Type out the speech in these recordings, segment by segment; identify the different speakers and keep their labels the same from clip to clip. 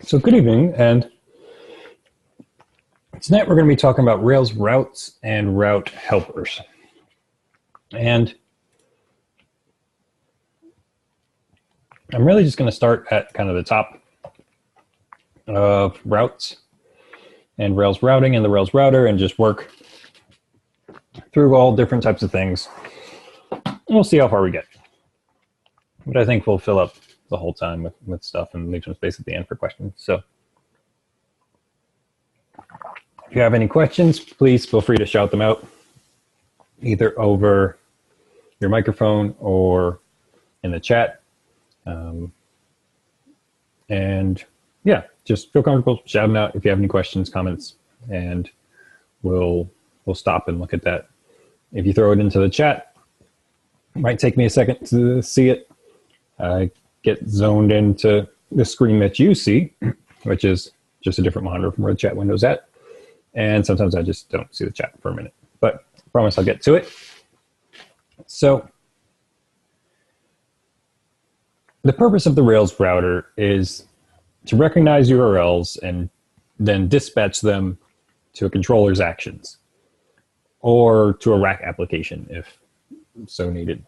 Speaker 1: So good evening, and tonight we're going to be talking about Rails routes and route helpers. And I'm really just going to start at kind of the top of routes and Rails routing and the Rails router and just work through all different types of things. And we'll see how far we get. But I think we'll fill up the whole time with stuff and leave some space at the end for questions. So if you have any questions, please feel free to shout them out either over your microphone or in the chat. And yeah, just feel comfortable shouting out if you have any questions, comments, and we'll stop and look at that. If you throw it into the chat, it might take me a second to see it. I get zoned into the screen that you see, which is just a different monitor from where the chat window's at. And sometimes I just don't see the chat for a minute, but I promise I'll get to it. So the purpose of the Rails router is to recognize URLs and then dispatch them to a controller's actions or to a rack application if so needed.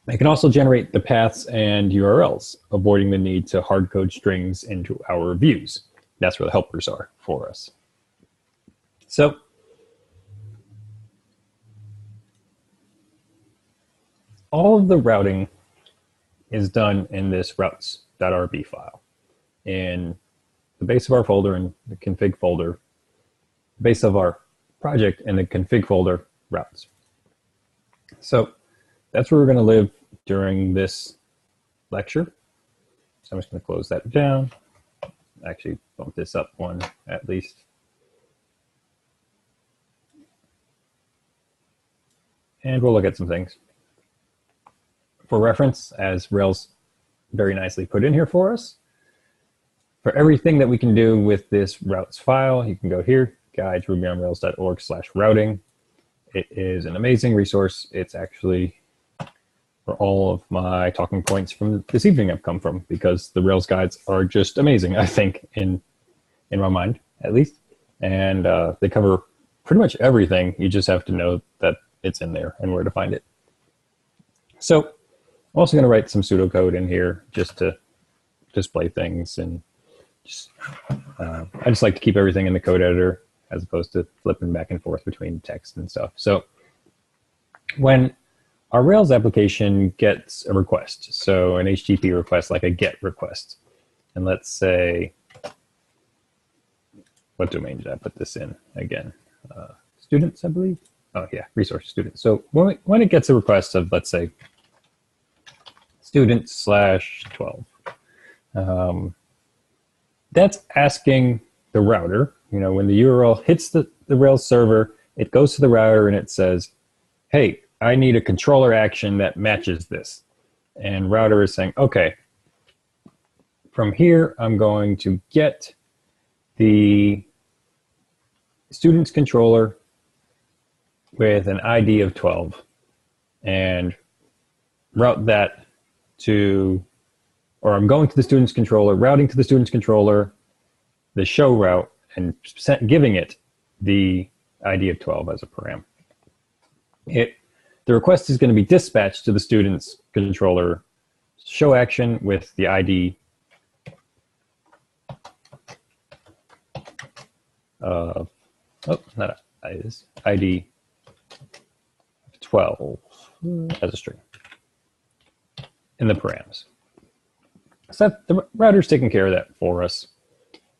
Speaker 1: It can also generate the paths and URLs, avoiding the need to hard code strings into our views. That's where the helpers are for us. So all of the routing is done in this routes.rb file in the base of our folder and the config folder, base of our project and the config folder routes. So that's where we're going to live during this lecture. So I'm just going to close that down, actually bump this up one at least. And we'll look at some things. For reference, as Rails very nicely put in here for us, for everything that we can do with this routes file, you can go here, guides.rubyonrails.org/routing. It is an amazing resource. It's actually where all of my talking points from this evening have come from, because the Rails guides are just amazing, I think, in my mind, at least. And they cover pretty much everything. You just have to know that it's in there and where to find it. So I'm also going to write some pseudocode in here just to display things, and just I just like to keep everything in the code editor as opposed to flipping back and forth between text and stuff. So when our Rails application gets a request, so an HTTP request, like a GET request, and let's say, what domain did I put this in again? Students, I believe. Oh yeah, resource students. So when it gets a request of, let's say, student/12, that's asking the router, when the URL hits the Rails server, it goes to the router and it says, hey, I need a controller action that matches this. And router is saying, okay, from here, I'm going to get the student's controller with an ID of 12 and route that to, or I'm going to the student's controller, routing to the student's controller, the show route, and giving it the ID of 12 as a param. The request is going to be dispatched to the student's controller show action with the ID of, ID 12 as a string in the params. So the router's taking care of that for us.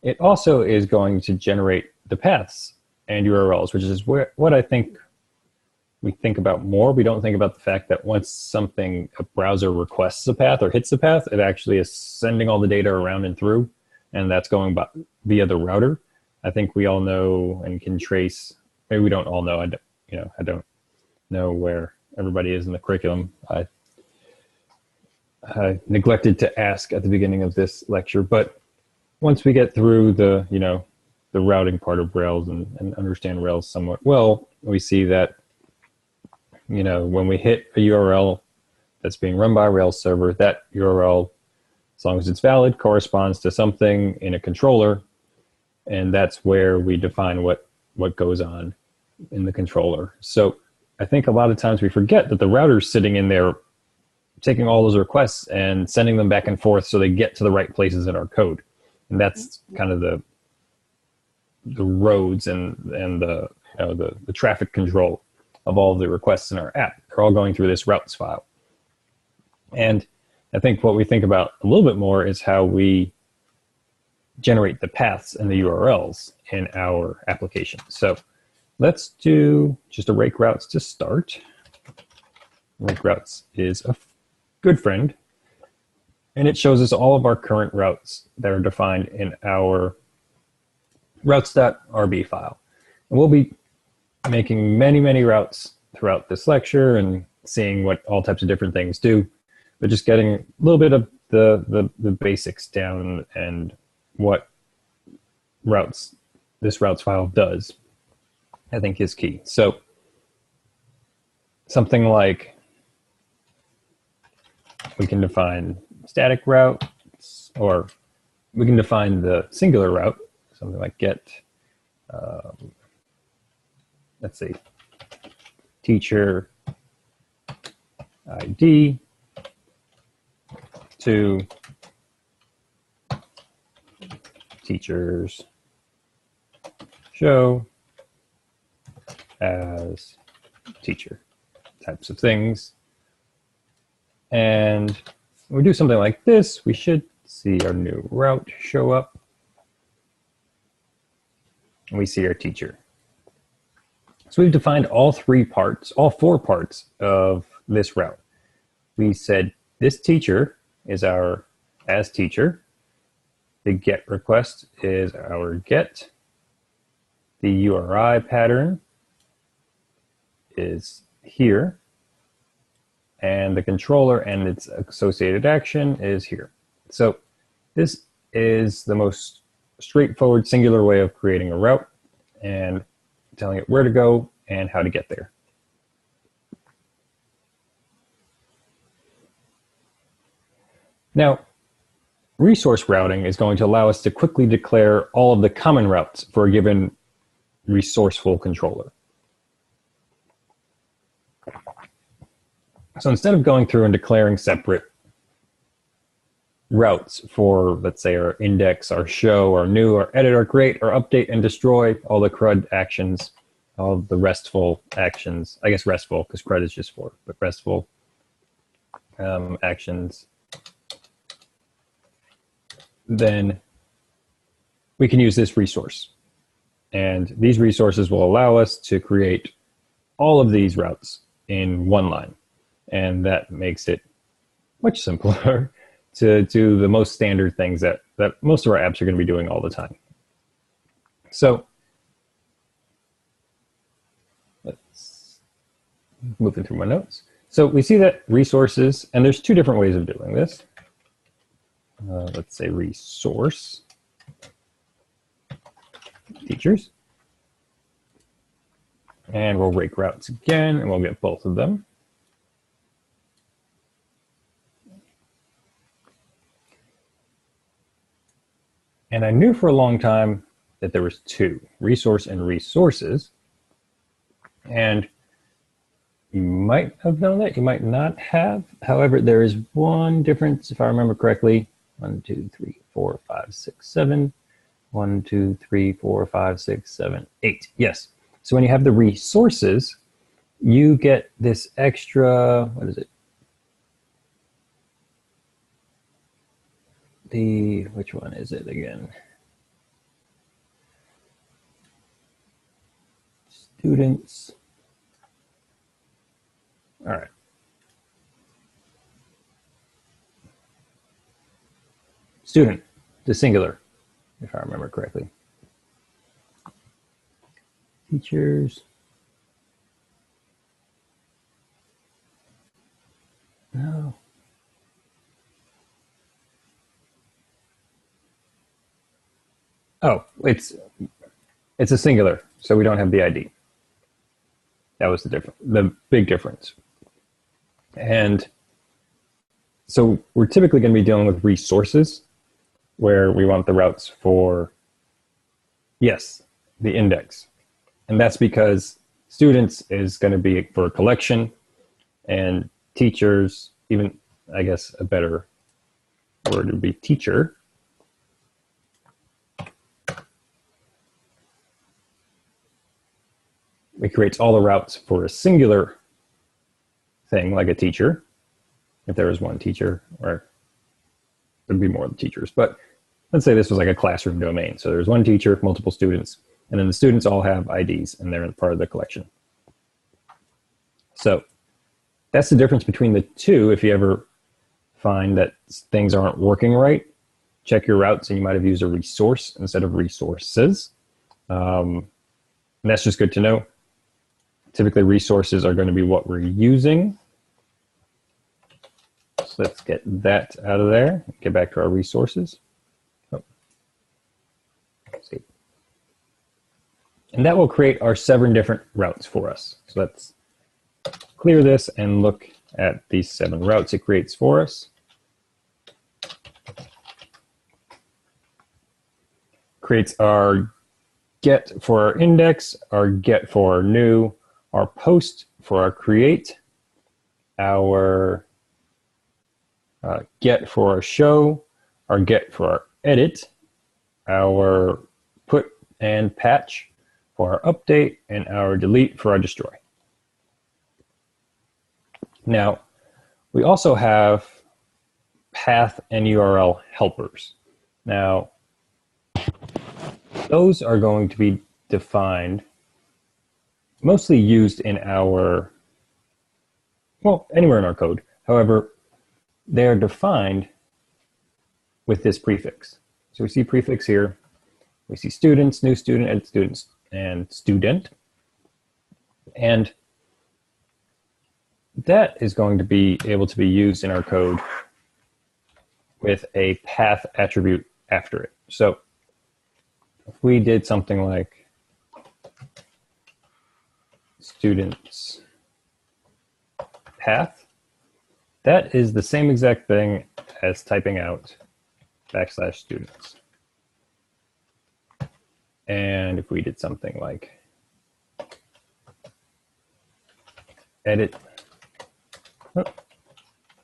Speaker 1: It also is going to generate the paths and URLs, which is what I think we think about more. We don't think about the fact that once a browser requests a path or hits a path, it actually is sending all the data around and through, and that's going via the router. I think we all know and can trace. Maybe we don't all know. I don't know where everybody is in the curriculum. I neglected to ask at the beginning of this lecture, but once we get through the routing part of Rails and understand Rails somewhat well, we see that when we hit a URL that's being run by a Rails server, that URL as long as it's valid, corresponds to something in a controller, and that's where we define what goes on in the controller. So I think a lot of times we forget that the router's sitting in there taking all those requests and sending them back and forth so they get to the right places in our code. And that's kind of the roads and the the traffic control of all of the requests in our app. They're all going through this routes file. And I think what we think about a little bit more is how we generate the paths and the URLs in our application. So let's do just a rake routes to start. Rake routes is a good friend, and it shows us all of our current routes that are defined in our routes.rb file. And we'll be making many, many routes throughout this lecture and seeing what all types of different things do, but just getting a little bit of the basics down and what this routes file does, I think is key. So something like we can define static routes, or we can define the singular route, something like get, let's see, teacher ID to teachers show as teacher types of things. And when we do something like this, we should see our new route show up. And we see our teacher. So we've defined all four parts of this route. We said this teacher is our as teacher. The get request is our get. The URI pattern is here. And the controller and its associated action is here. So this is the most straightforward singular way of creating a route and telling it where to go and how to get there. Now, resource routing is going to allow us to quickly declare all of the common routes for a given resourceful controller. So instead of going through and declaring separate routes for, let's say, our index, our show, our new, our edit, our create, our update and destroy, all the CRUD actions, all the RESTful actions, I guess RESTful because CRUD is just for, but RESTful actions, then we can use this resource. And these resources will allow us to create all of these routes in one line. And that makes it much simpler to do the most standard things that most of our apps are going to be doing all the time. So let's move through my notes. So we see that resources, and there's two different ways of doing this. Let's say resource teachers. And we'll rake routes again, and we'll get both of them. And I knew for a long time that there was two, resource and resources. And you might have known that, you might not have. However, there is one difference, if I remember correctly. 1, 2, 3, 4, 5, 6, 7. 1, 2, 3, 4, 5, 6, 7, 8. Yes. So when you have the resources, you get this extra, what is it? Which one is it again? Students. All right. Student, the singular, if I remember correctly. Teachers. No. Oh, it's a singular, so we don't have the ID. That was the big difference. And So we're typically going to be dealing with resources where we want the routes for, yes, the index. And that's because students is going to be for a collection, and teachers, even, I guess a better word would be teacher. It creates all the routes for a singular thing, like a teacher, if there was one teacher, or there'd be more teachers. But let's say this was like a classroom domain. So there's one teacher, multiple students, and then the students all have IDs, and they're part of the collection. So that's the difference between the two. If you ever find that things aren't working right, check your routes, and you might have used a resource instead of resources. And that's just good to know. Typically, resources are going to be what we're using. So let's get that out of there. Get back to our resources. Oh. See. And that will create our 7 different routes for us. So let's clear this and look at these 7 routes it creates for us. Creates our get for our index, our get for our new, our post for our create, our get for our show, our get for our edit, our put and patch for our update, and our delete for our destroy. Now, we also have path and URL helpers. Now, those are going to be defined, mostly used in our, well, anywhere in our code. However, they are defined with this prefix. So we see prefix here. We see students, new student, edit students, and student. And that is going to be able to be used in our code with a path attribute after it. So if we did something like students path, that is the same exact thing as typing out \students. And if we did something like edit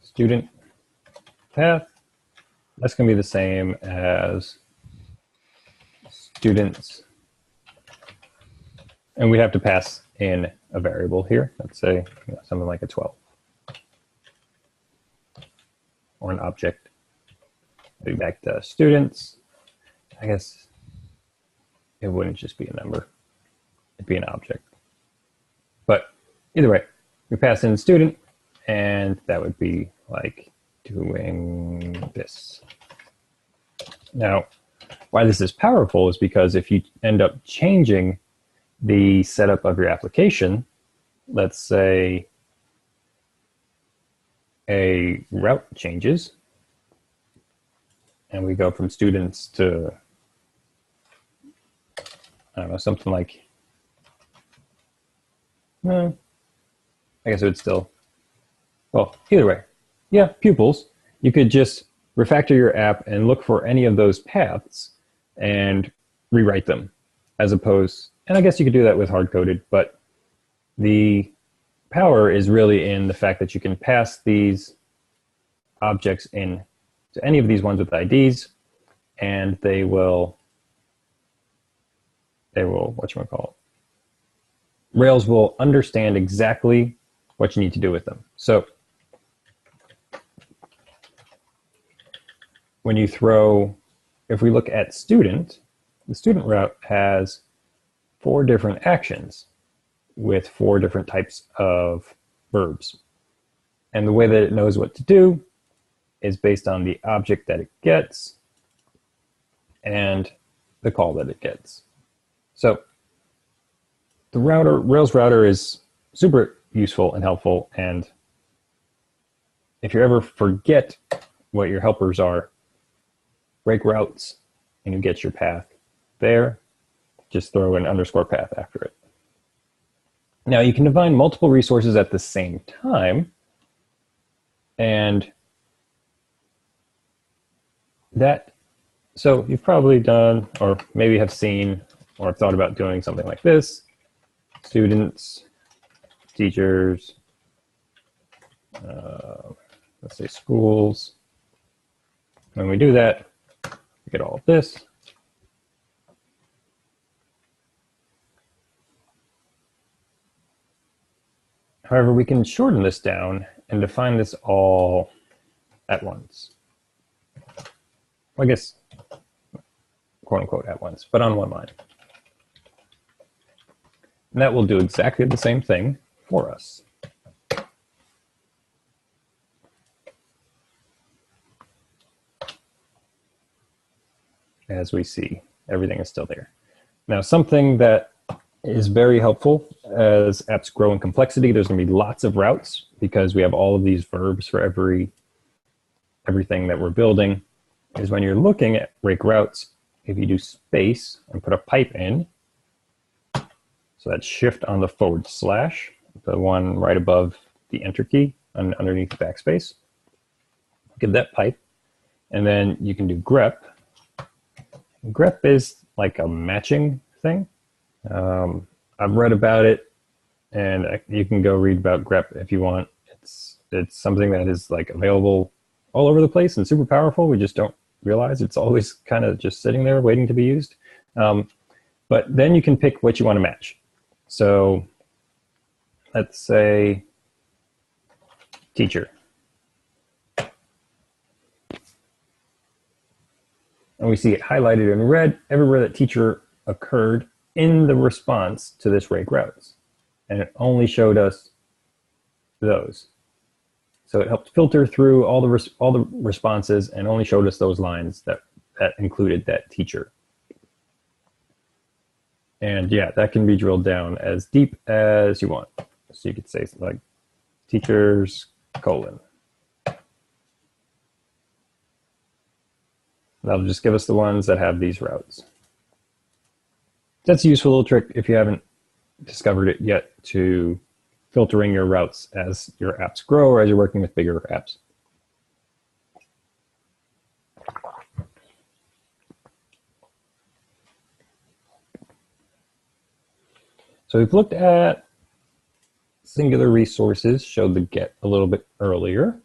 Speaker 1: student path, that's going to be the same as students. And we have to pass in a variable here. Let's say something like a 12. Or an object. Maybe back to students. I guess it wouldn't just be a number. It'd be an object. But either way, we pass in student, and that would be like doing this. Now, why this is powerful is because if you end up changing the setup of your application, let's say a route changes, and we go from students to, I don't know, something like, I guess it would still, well, either way, yeah, pupils. You could just refactor your app and look for any of those paths and rewrite them, as opposed, and I guess you could do that with hard-coded, but the power is really in the fact that you can pass these objects in to any of these ones with IDs, and they will whatchamacallit, Rails will understand exactly what you need to do with them. So when you throw, if we look at student, the student route has 4 different actions with 4 different types of verbs. And the way that it knows what to do is based on the object that it gets and the call that it gets. So the Rails router is super useful and helpful. And if you ever forget what your helpers are, break routes and you get your path there. Just throw an underscore path after it. Now you can define multiple resources at the same time, and So you've probably done, or maybe have seen, or thought about doing something like this. Students, teachers, let's say schools. When we do that, we get all of this. However, we can shorten this down and define this all at once. Well, I guess, quote unquote, at once, but on one line. And that will do exactly the same thing for us. As we see, everything is still there. Now, something that is very helpful as apps grow in complexity, there's going to be lots of routes because we have all of these verbs for everything that we're building, is when you're looking at rake routes, if you do space and put a pipe in, so that's shift on the /, the one right above the enter key and underneath the backspace, give that pipe, and then you can do grep. Grep is like a matching thing. I've read about it, and you can go read about grep if you want. It's something that is like available all over the place and super powerful. We just don't realize it's always kind of just sitting there waiting to be used. But then you can pick what you want to match. So let's say teacher. And we see it highlighted in red everywhere that teacher occurred in the response to this rake routes. And it only showed us those. So it helped filter through all the responses and only showed us those lines that included that teacher. And yeah, that can be drilled down as deep as you want. So you could say like teachers, : That'll just give us the ones that have these routes. That's a useful little trick if you haven't discovered it yet, to filtering your routes as your apps grow or as you're working with bigger apps. So we've looked at singular resources, showed the get a little bit earlier.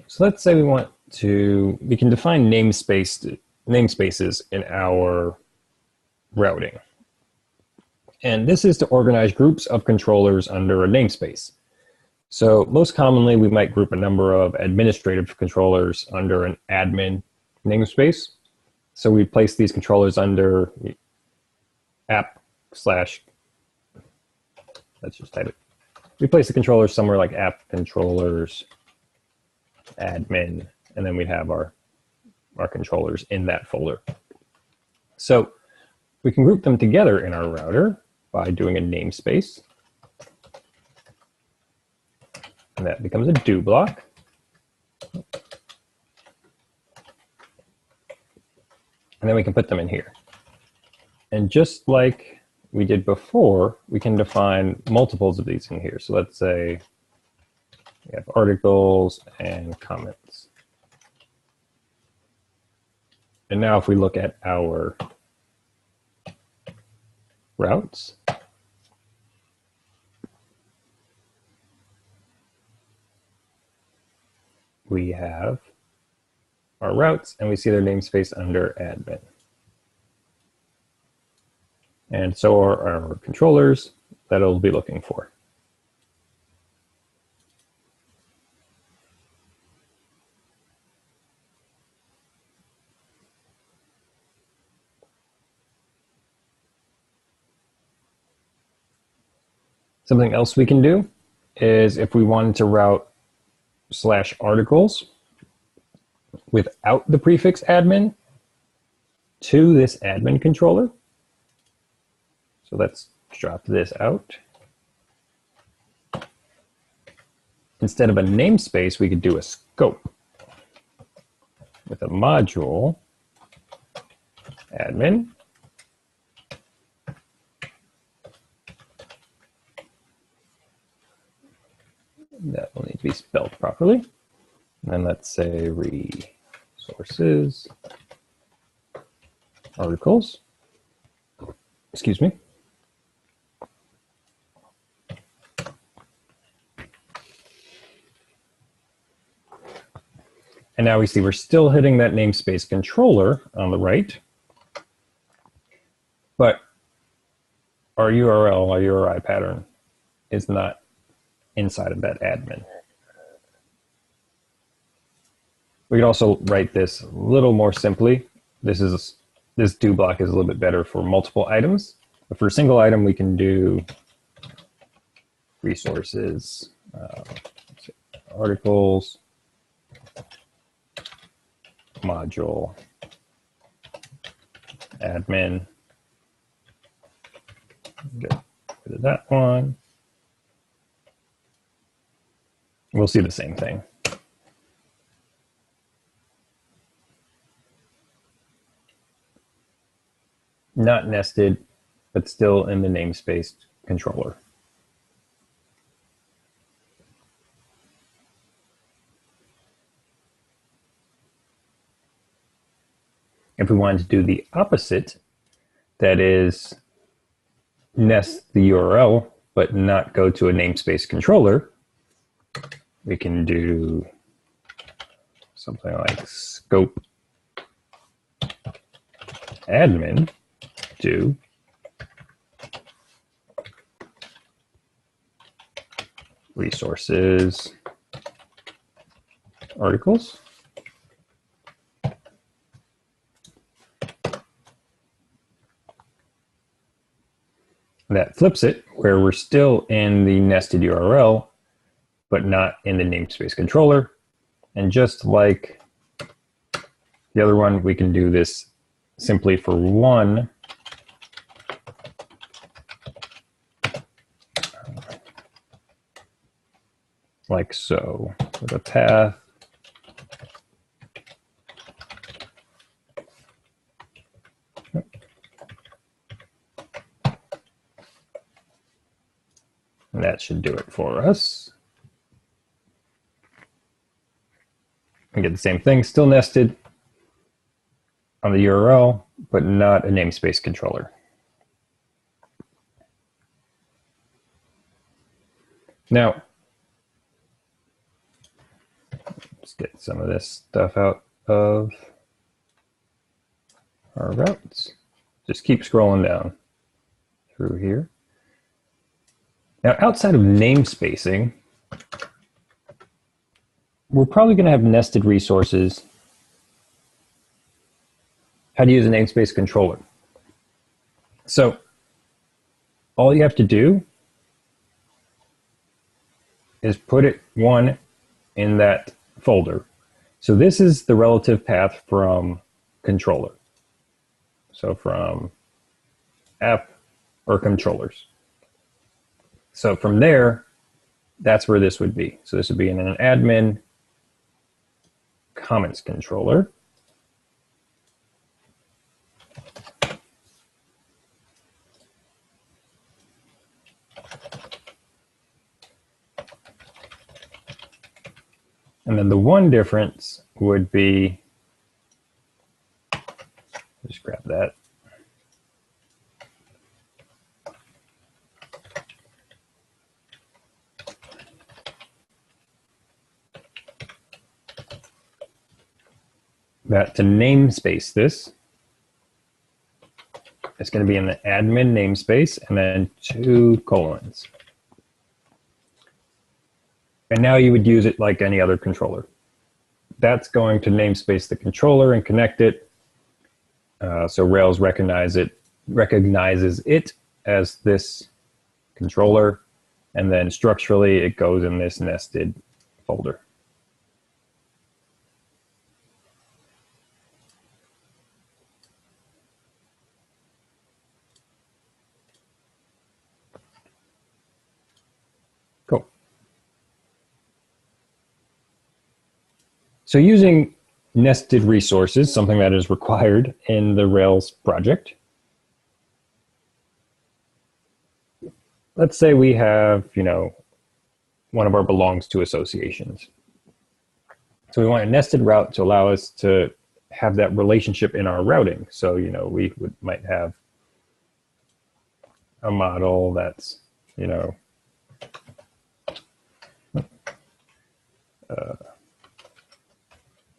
Speaker 1: So let's say we can define namespaces in our routing. And this is to organize groups of controllers under a namespace. So most commonly, we might group a number of administrative controllers under an admin namespace. So we place these controllers under app/, let's just type it. We place the controllers somewhere like app controllers, admin, and then we'd have our controllers in that folder. So we can group them together in our router by doing a namespace. And that becomes a do block. And then we can put them in here. And just like we did before, we can define multiples of these in here. So let's say we have articles and comments. And now if we look at our routes, we have our routes and we see their namespace under admin. And so are our controllers that it'll be looking for. Something else we can do is if we wanted to route /articles without the prefix admin to this admin controller. So let's drop this out. Instead of a namespace, we could do a scope with a module admin. That will need to be spelled properly. And then let's say resources, articles, excuse me. And now we see we're still hitting that namespace controller on the right, but our URL, our URI pattern is not inside of that admin. We could also write this a little more simply. This do block is a little bit better for multiple items, but for a single item, we can do resources, articles, module, admin. Get rid of that one. We'll see the same thing. Not nested, but still in the namespace controller. If we wanted to do the opposite, that is nest the URL, but not go to a namespace controller, we can do something like scope admin do resources articles. That flips it where we're still in the nested URL, but not in the namespace controller. And just like the other one, we can do this simply for one like so, with a path. And that should do it for us. And get the same thing, still nested on the URL, but not a namespace controller. Now, let's get some of this stuff out of our routes. Just keep scrolling down through here. Now, outside of namespacing, we're probably going to have nested resources. How to use a namespace controller. So all you have to do is put it one in that folder. So this is the relative path from controller. So from app or controllers. So from there, that's where this would be. So this would be in an admin comments controller. And then the one difference would be, just grab that. That to namespace this, it's going to be in the admin namespace and then 2 colons. And now you would use it like any other controller. That's going to namespace the controller and connect it. So Rails recognizes it as this controller, and then structurally it goes in this nested folder. Cool. So using nested resources, something that is required in the Rails project. Let's say we have, one of our belongs to associations. So we want a nested route to allow us to have that relationship in our routing. So, we might have a model that's,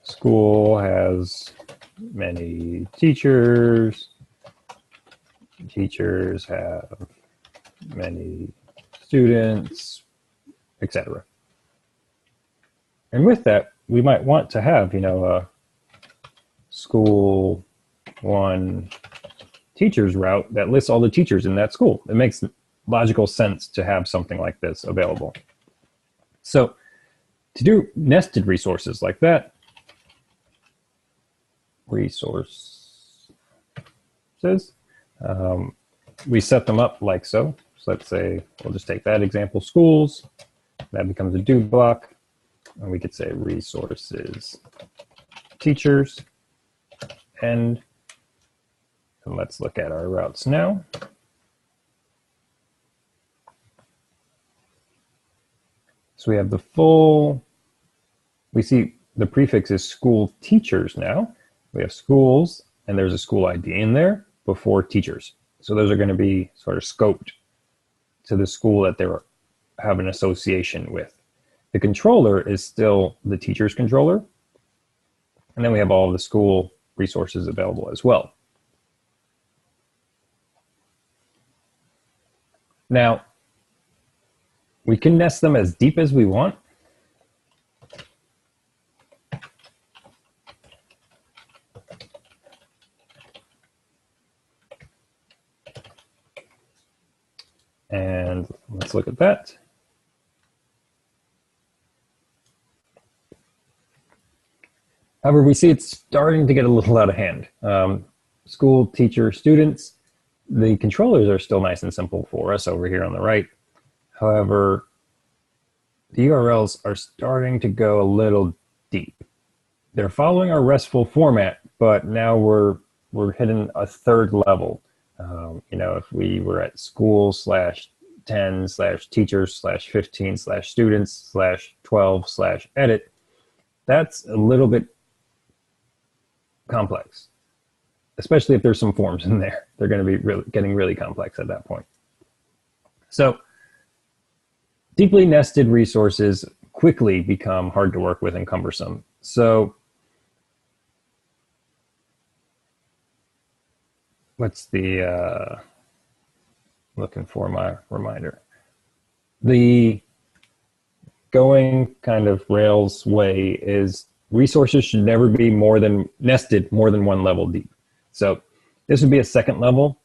Speaker 1: school has many teachers. Teachers have many students, etc. And with that, we might want to have, a school one teachers route that lists all the teachers in that school. It makes logical sense to have something like this available. So to do nested resources like that, resources, we set them up like so. So let's say we'll just take that example, schools. That becomes a do block. And we could say resources, teachers, and let's look at our routes now. So we have the full, we see the prefix is school teachers now. We have schools, and there's a school ID in there before teachers. So those are going to be sort of scoped to the school that they have an association with. The controller is still the teacher's controller. And then we have all of the school resources available as well. Now, we can nest them as deep as we want. And let's look at that. However, we see it's starting to get a little out of hand. School, teacher, students, the controllers are still nice and simple for us over here on the right. However, the URLs are starting to go a little deep. They're following our RESTful format, but now we're hitting a third level. If we were at school/10/teachers/15/students/12/edit, that's a little bit complex, especially if there's some forms in there. They're going to be getting really complex at that point. So deeply nested resources quickly become hard to work with and cumbersome. So what's the, looking for my reminder. The going kind of Rails way is resources should never be nested more than one level deep. So this would be a second level.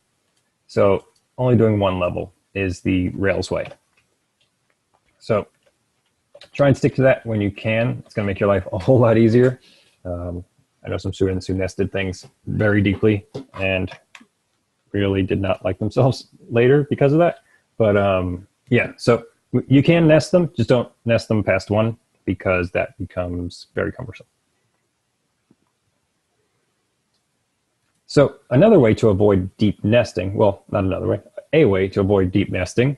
Speaker 1: So only doing one level is the Rails way. So try and stick to that when you can. It's going to make your life a whole lot easier. I know some students who nested things very deeply and really did not like themselves later because of that. But yeah, so you can nest them, just don't nest them past one because that becomes very cumbersome. So another way to avoid deep nesting, well, not another way, a way to avoid deep nesting,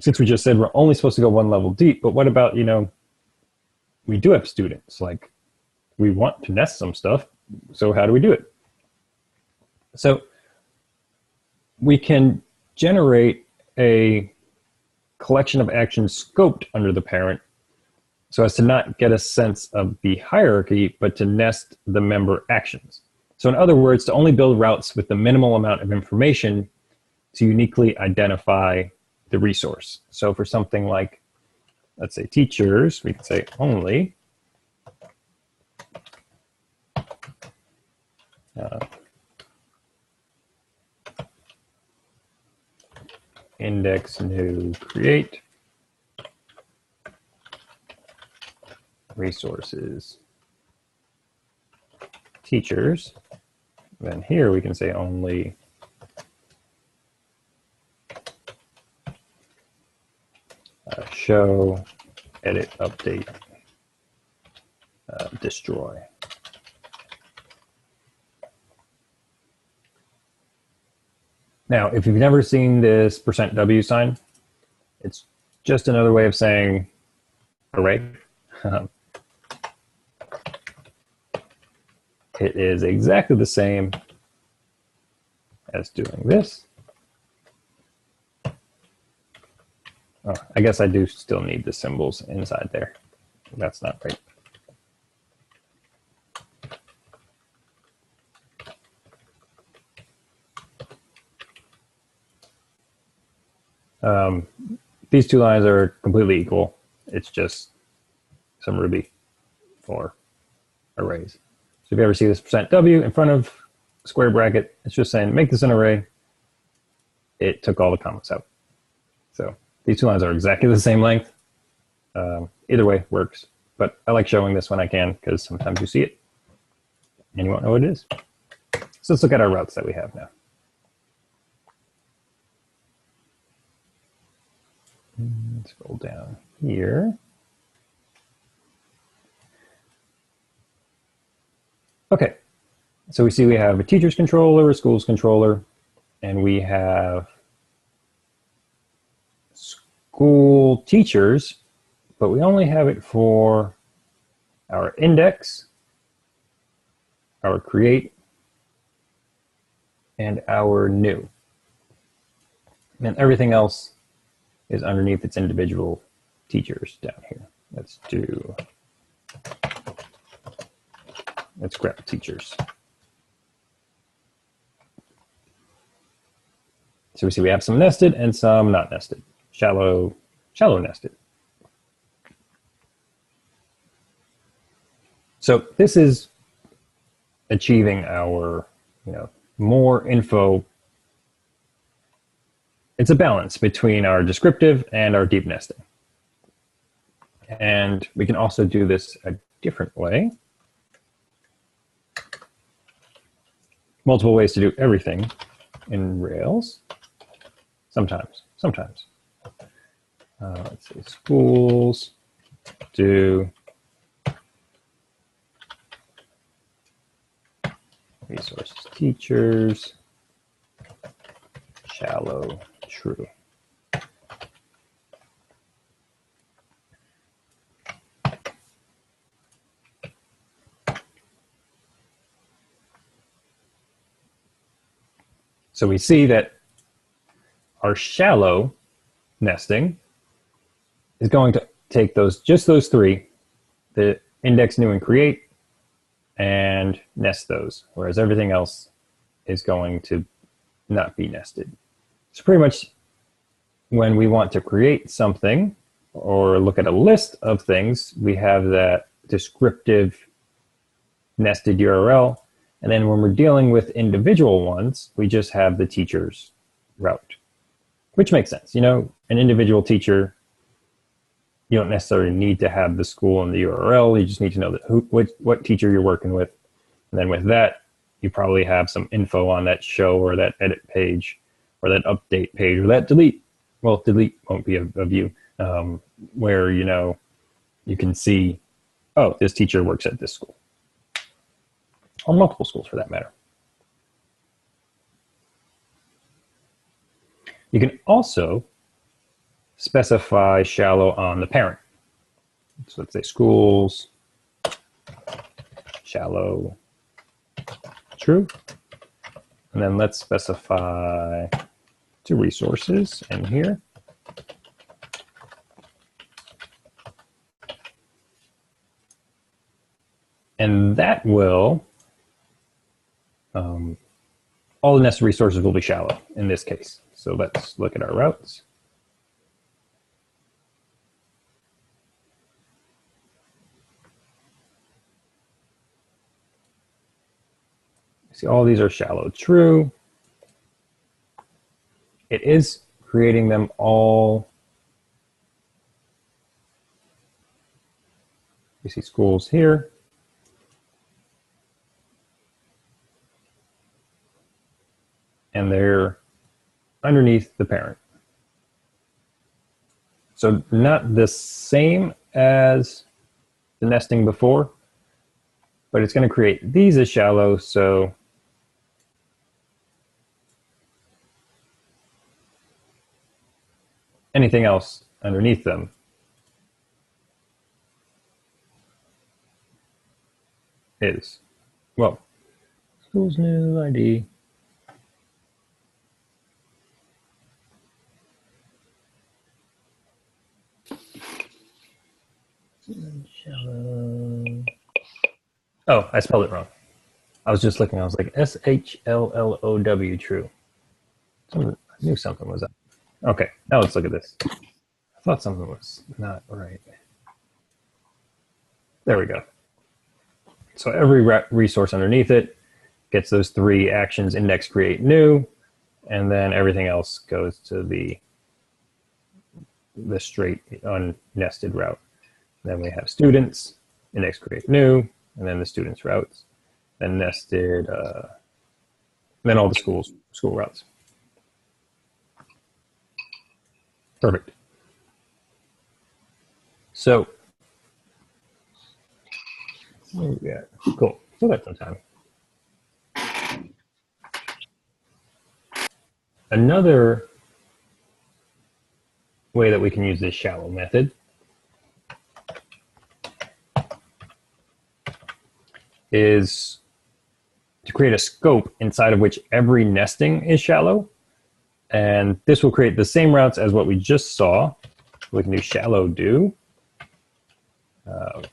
Speaker 1: since we just said we're only supposed to go one level deep, but what about, we do have students, like we want to nest some stuff, so how do we do it? So we can generate a collection of actions scoped under the parent so as to not get a sense of the hierarchy, but to nest the member actions. So in other words, to only build routes with the minimal amount of information to uniquely identify the resource. So for something like, let's say teachers, we can say only index new create resources teachers. Then here we can say only show, edit, update, destroy. Now, if you've never seen this %W sign, it's just another way of saying array. it is exactly the same as doing this. Oh, I guess I do still need the symbols inside there. That's not right. These two lines are completely equal. It's just some Ruby for arrays. So if you ever see this %W in front of a square bracket, it's just saying make this an array. It took all the comments out. So these two lines are exactly the same length. Either way works, but I like showing this when I can because sometimes you see it and you won't know what it is. So let's look at our routes that we have now. Let's scroll down here. Okay, so we see we have a teacher's controller, a school's controller, and we have school teachers, but we only have it for our index, our create, and our new. And everything else is underneath its individual teachers down here. Let's grab teachers. So we see we have some nested and some not nested. Shallow nested. So this is achieving our, more info. It's a balance between our descriptive and our deep nesting. And we can also do this a different way. Multiple ways to do everything in Rails. Sometimes. Let's say schools do resources teachers, shallow true. So we see that our shallow nesting is going to take just those three, the index, new, and create, and nest those, whereas everything else is going to not be nested. So pretty much when we want to create something or look at a list of things, we have that descriptive nested URL. And then when we're dealing with individual ones, we just have the teacher's route, which makes sense. An individual teacher, you don't necessarily need to have the school and the URL. You just need to know what teacher you're working with. And then with that, you probably have some info on that show or that edit page or that update page or that delete. Well, delete won't be a view where, you can see, oh, this teacher works at this school. Or multiple schools for that matter. You can also specify shallow on the parent. So let's say schools, shallow, true. And then let's specify to resources in here. And that will, all the nested resources will be shallow in this case. So let's look at our routes. See, all these are shallow true. It is creating them all. You see schools here. And they're underneath the parent. So not the same as the nesting before, but it's going to create these as shallow. So anything else underneath them is, well, School's new ID. Oh, I spelled it wrong. I was just looking. I was like SHLLOW. True. I knew something was up. Okay, now let's look at this. I thought something was not right. There we go. So every resource underneath it gets those three actions: index, create, new, and then everything else goes to the straight unnested route. Then we have students, index, create, new, and then the students routes, then nested, then all the school routes. Perfect. So, what do we got? Cool. Still got some time. Another way that we can use this shallow method is to create a scope inside of which every nesting is shallow. And this will create the same routes as what we just saw. We can do shallow do. Let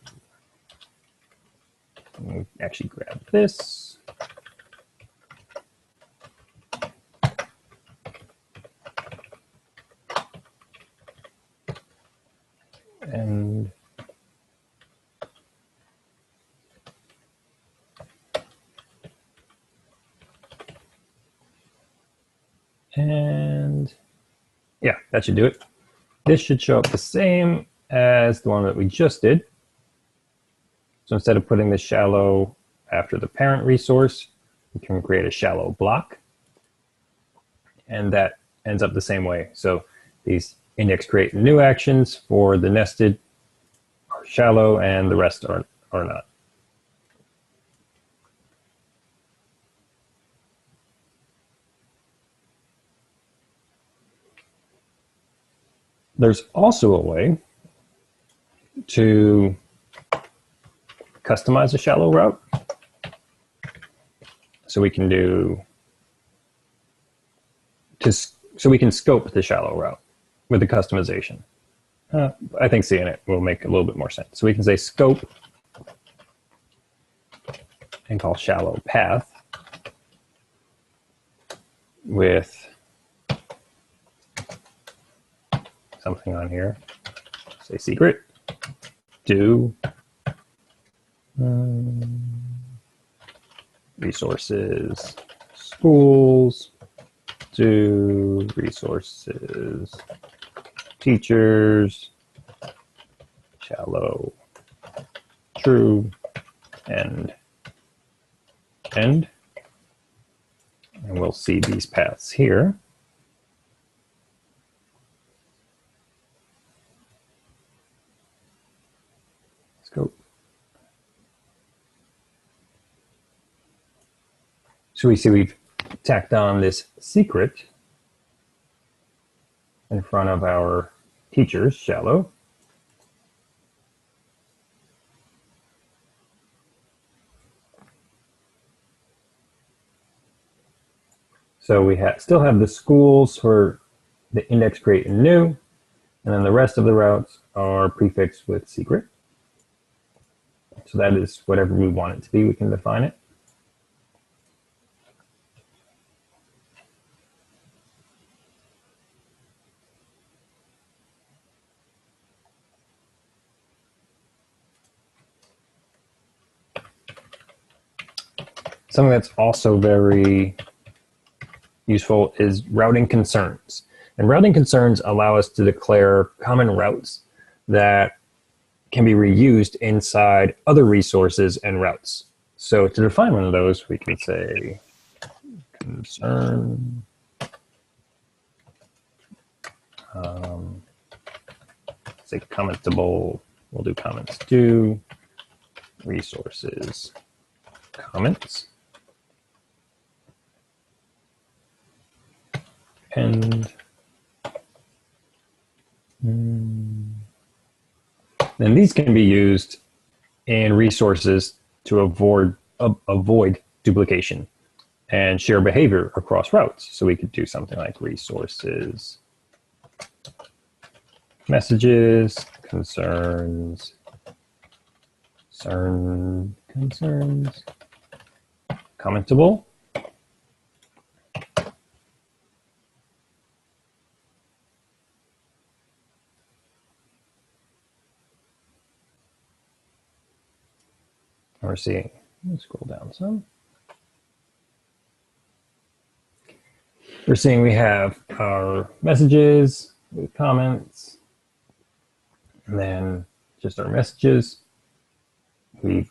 Speaker 1: me actually grab this. And yeah, that should do it. This should show up the same as the one that we just did. So instead of putting the shallow after the parent resource, we can create a shallow block. And that ends up the same way. So these index, create, new actions for the nested are shallow and the rest are not. There's also a way to customize a shallow route. So we can do so we can scope the shallow route with the customization. I think seeing it will make a little bit more sense. So we can say scope and call shallow path with something on here. Say secret, do resources, schools, do resources, teachers, shallow, true, end. And we'll see these paths here. Scope. So we see we've tacked on this secret in front of our teachers, shallow. So we still have the schools for the index, create, and new, and then the rest of the routes are prefixed with secret. So that is whatever we want it to be, we can define it. Something that's also very useful is routing concerns. And routing concerns allow us to declare common routes that can be reused inside other resources and routes. So to define one of those, we can say concern say commentable, we'll do comments do, resources, comments. And then these can be used in resources to avoid duplication and share behavior across routes. So we could do something like resources, messages, concerns, commentable. We're seeing, scroll down some. We're seeing we have our messages with comments, and then just our messages. We've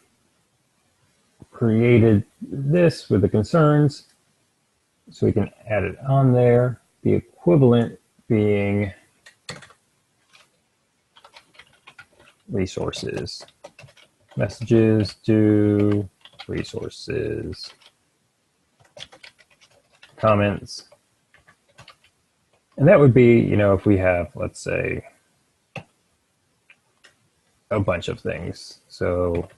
Speaker 1: created this with the concerns, so we can add it on there. The equivalent being resources, messages to resources, comments. And that would be, you know, if we have, let's say, a bunch of things. So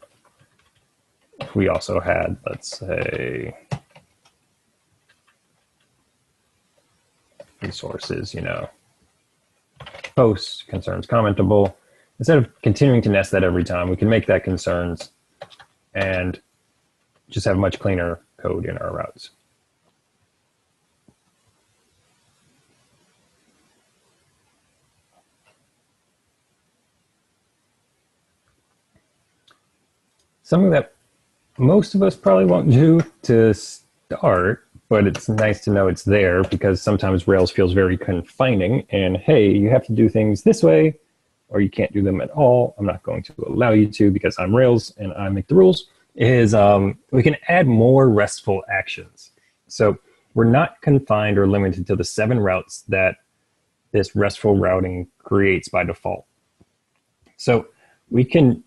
Speaker 1: if we also had, let's say, resources, you know, posts, concerns, commentable. Instead of continuing to nest that every time, we can make that concerns and just have much cleaner code in our routes. Something that most of us probably won't do to start, but it's nice to know it's there because sometimes Rails feels very confining and, hey, you have to do things this way or you can't do them at all. I'm not going to allow you to because I'm Rails and I make the rules, is we can add more RESTful actions. So we're not confined or limited to the 7 routes that this RESTful routing creates by default. So we can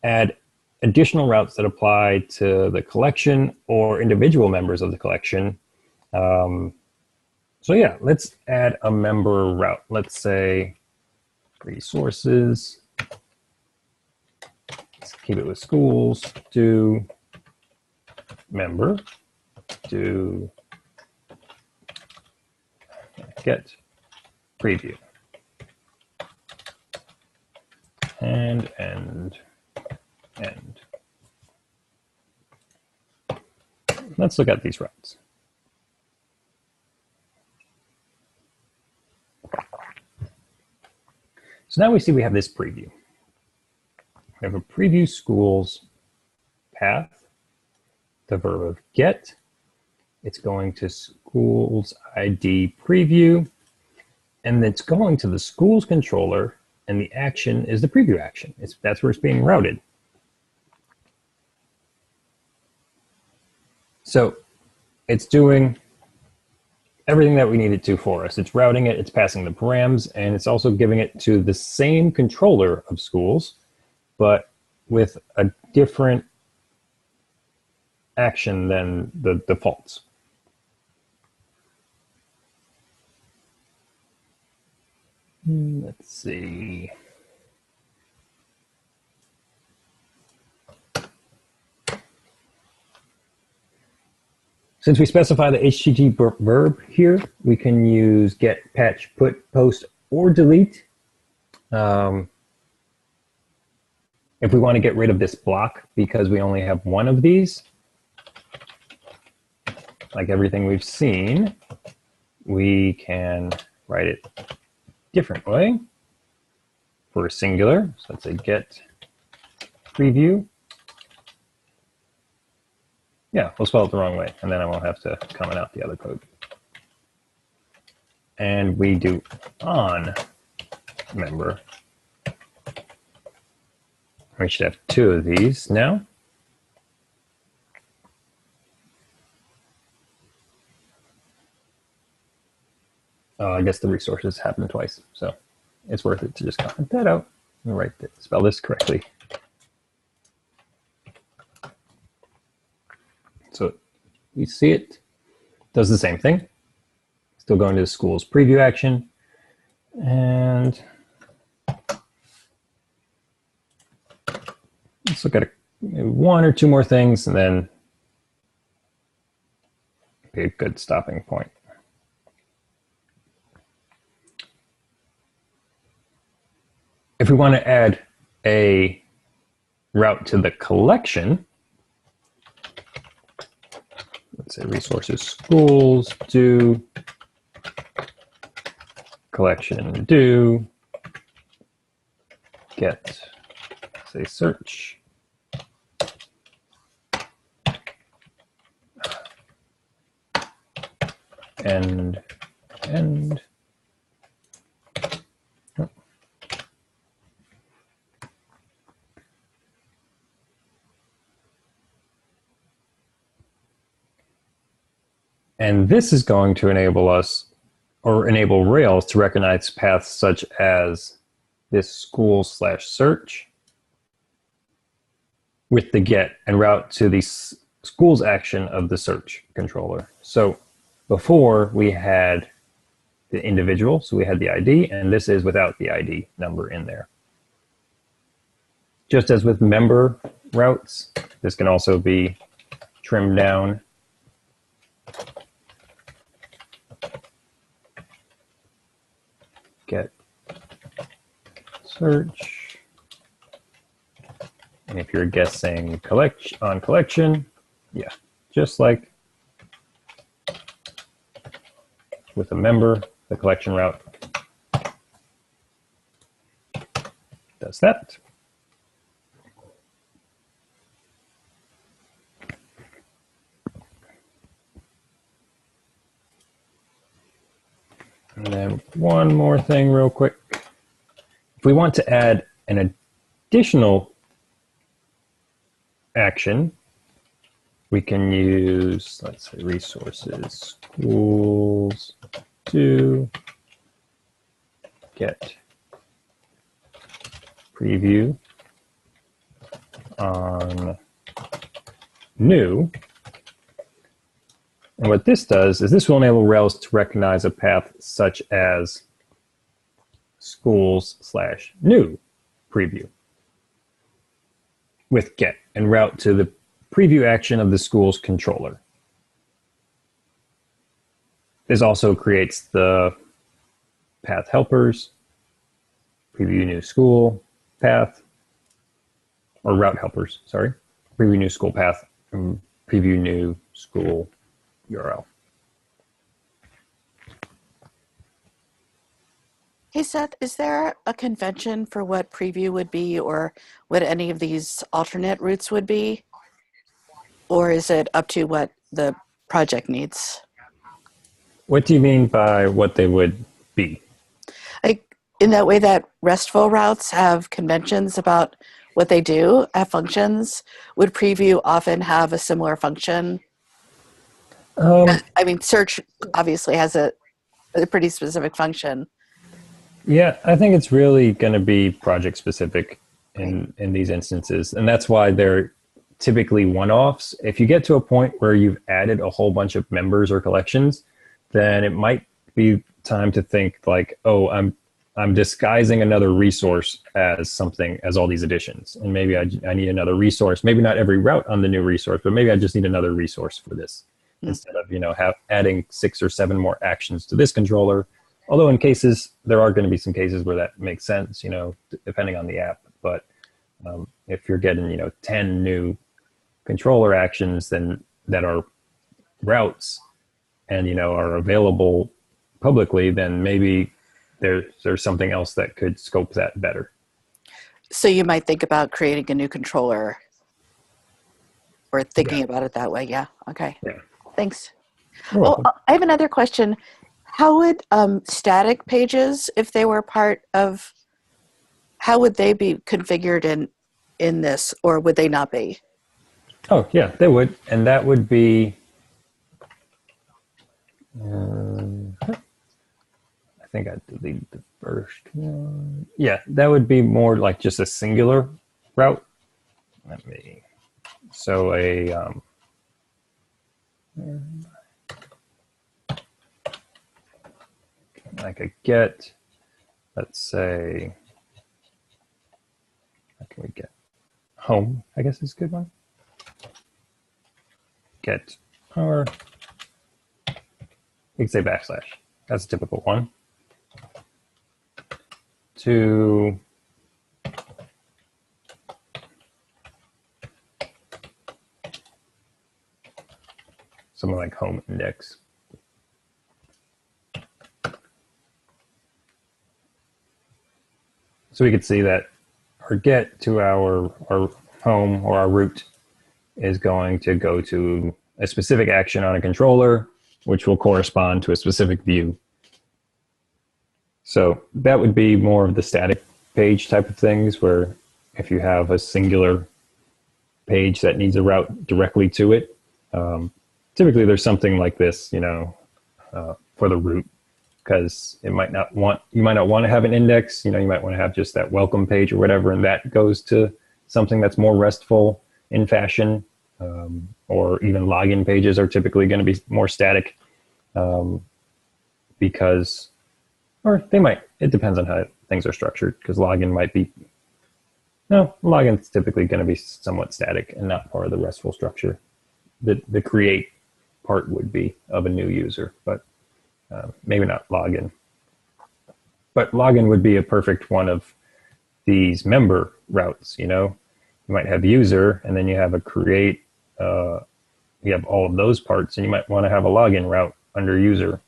Speaker 1: add additional routes that apply to the collection or individual members of the collection. So yeah, let's add a member route. Let's say resources, let's keep it with schools, do member, do get preview, and end. Let's look at these routes. So now we see we have this preview. We have a preview schools path, the verb of get. It's going to schools ID preview, and it's going to the schools controller, and the action is the preview action. That's where it's being routed. So it's doing everything that we need it to for us. It's routing it, it's passing the params, and it's also giving it to the same controller of schools, but with a different action than the defaults. Let's see. Since we specify the HTTP verb here, we can use get, patch, put, post, or delete. If we want to get rid of this block because we only have one of these, like everything we've seen, we can write it different way for a singular. So let's say get preview. Yeah, we'll spell it the wrong way, and then I won't have to comment out the other code. And we do on member. We should have 2 of these now. I guess the resources happen twice, so it's worth it to just comment that out and spell this correctly. So we see it does the same thing. Still going to the school's preview action. And let's look at 1 or 2 more things, and then be a good stopping point. If we want to add a route to the collection, let's say resources schools do collection do get, say search, and and this is going to enable us, or enable Rails to recognize paths such as this school/search with the get and route to the schools action of the search controller. So before we had the individual, so we had the ID, and this is without the ID number in there. Just as with member routes, this can also be trimmed down. Get search. And if you're guessing collection, yeah, just like with a member, the collection route does that. And then one more thing real quick. If we want to add an additional action, we can use, let's say, resources schools do get preview on new. And what this does is this will enable Rails to recognize a path such as schools/new preview with get and route to the preview action of the school's controller. This also creates the path helpers, preview new school path, or route helpers, sorry, preview new school path, and preview new school URL.
Speaker 2: Hey Seth, is there a convention for what preview would be or what any of these alternate routes would be? Or is it up to what the project needs?
Speaker 1: What do you mean by what they would be?
Speaker 2: Like in that way that RESTful routes have conventions about what they do, have functions, would preview often have a similar function? I mean, search obviously has a pretty specific function.
Speaker 1: Yeah, I think it's really going to be project specific in these instances. And that's why they're typically one-offs. If you get to a point where you've added a whole bunch of members or collections, then it might be time to think like, oh, I'm disguising another resource as something, as all these additions. And maybe I need another resource, maybe not every route on the new resource, but maybe I just need another resource for this. Instead of, adding 6 or 7 more actions to this controller. Although in cases, there are going to be some cases where that makes sense, depending on the app. But if you're getting, 10 new controller actions then that are routes and, are available publicly, then maybe there's something else that could scope that better.
Speaker 2: So you might think about creating a new controller or thinking about it that way. Yeah. Okay.
Speaker 1: Yeah.
Speaker 2: Thanks. Well, I have another question. How would static pages, if they were part of, how would they be configured in this, or would they not be?
Speaker 1: Oh, yeah, they would. And that would be, I think I deleted the first one. Yeah, that would be more like just a singular route. So like a get, let's say, how can we get home, I guess is a good one. Get our You can say backslash. That's a typical one. To something like home index. So we could see that our get to our home or our root is going to go to a specific action on a controller, which will correspond to a specific view. So that would be more of the static page type of things, where if you have a singular page that needs a route directly to it, typically there's something like this, for the root, because you might not want to have an index. You might want to have just that welcome page or whatever, and that goes to something that's more restful in fashion. Or even login pages are typically going to be more static, because, or they might, it depends on how things are structured, because login's typically going to be somewhat static and not part of the RESTful structure. The create part would be of a new user, but maybe not login. But login would be a perfect one of these member routes. You might have user, and then you have a create. You have all of those parts, and you might want to have a login route under user,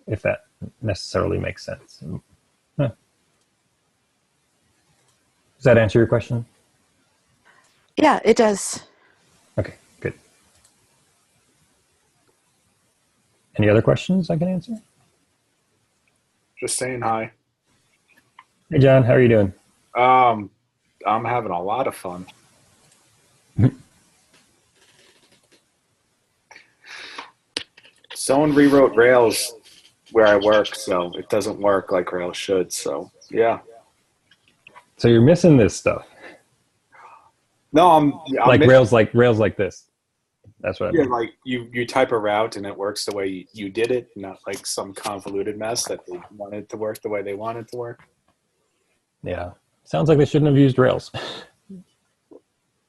Speaker 1: if that necessarily makes sense. Huh. Does that answer your question?
Speaker 2: Yeah, it does.
Speaker 1: Okay, good. Any other questions I can answer?
Speaker 3: Just saying hi.
Speaker 1: Hey, John, how are you doing?
Speaker 3: I'm having a lot of fun. Someone rewrote Rails where I work, so it doesn't work like Rails should. So yeah.
Speaker 1: So you're missing this stuff.
Speaker 3: No, I'm
Speaker 1: like Rails like this. That's what I mean.
Speaker 3: Like you type a route and it works the way you did it, not like some convoluted mess that they wanted to work the way they wanted to work.
Speaker 1: Yeah. Sounds like they shouldn't have used Rails.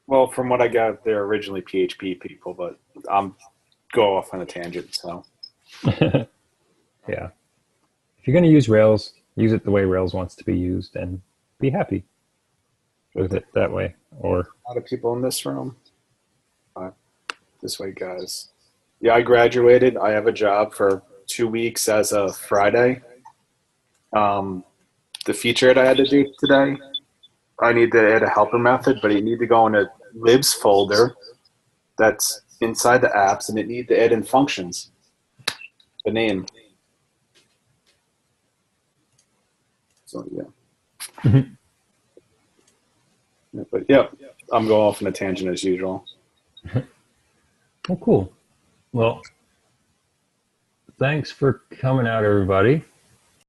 Speaker 3: Well, from what I got, they're originally PHP people, but I'm go off on a tangent. So
Speaker 1: yeah. If you're going to use Rails, use it the way Rails wants to be used and be happy with it that way. Or
Speaker 3: a lot of people in this room. This way, guys. Yeah, I graduated. I have a job for 2 weeks as of Friday. The feature that I had to do today, I need to add a helper method, but you need to go in a libs folder that's inside the apps, and it need to add in functions. The name. So yeah.
Speaker 1: Mm-hmm.
Speaker 3: But yeah, I'm going off on a tangent as usual.
Speaker 1: Oh, cool. Well, thanks for coming out, everybody.